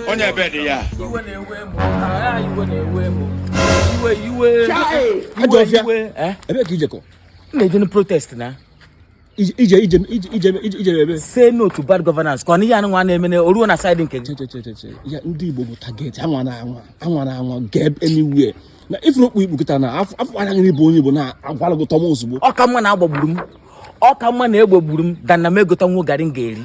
Onye bed ya. Ebe ka ijeko. Na protest na. Ije Say no to bad governance. Kwa ni ya nwa na emene oruo na side nke. Ya ndị Igbo bụ target anwa get anywhere. Na ifuru okpu ikpu kita na afọ anya nri bụ onye Igbo na agwala go tomo ozugbo. Ọ ka mma na agbagburu m. Ọ ka mma na egbogburu m dan na megota nwo gari ngeri.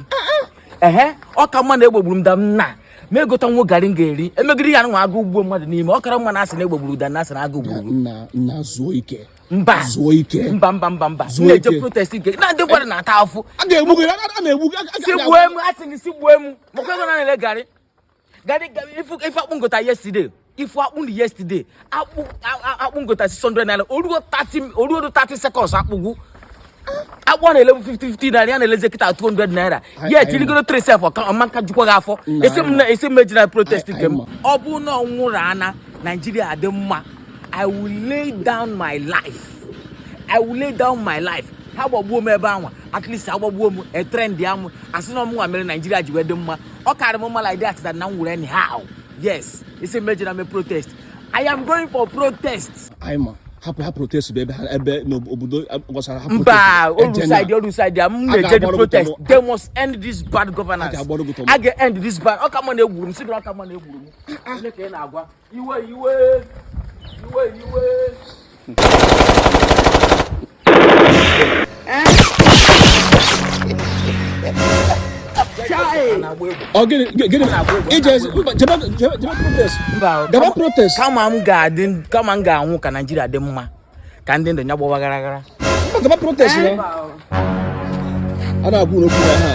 Ọ ka mma na egbogburu m dan na megota nwo gari ngeri. Emegiri ya nwa agụ ugbo mmadụ n'ime. Ọ kara mma na asị na egbogburu dan na asị na agụ ugbo. Na zuo ike. Mba. Zuo ike. Mba. Na-eje protest ike. Na ndị gwara na ata afụ. A na-egbu. Sigbuo emu, asị gị sigbuo emu. Mokwe go na ele gari. Gari if akpụ ngota yesterday. If akpụ yesterday, akpụ ngota 600 naira. Oruo 30 seconds akpụgu. Akpụ na 1150 naira ya na eleze kita 200 naira. Yet you go 3 self ka manka jukwa ga afọ. Ese mejina protest ike m. Ọ bụ na onwuru ana Nigeria adị mma. I will lay down my life. How about woman ebe at least how about woman a trend am as no more mere Nigeria ji wedem ma o carry mama like that now will anyhow. Yes, it's a major protest. I am going for protest. I'm happy protest baby ebe no obodo gbasara happy protest. All side am the protest. They must end this bad governance. I get end this bad. O come on egwuru m si o come on egwuru m. Ele ka na agwa. Iwe. Gaba protest. Kama m ga-anwụ ka Nigeria dị mma ka ndị ndụ nya gbawa gara. Gaba protest na. Ana agwụ n'okwu ha.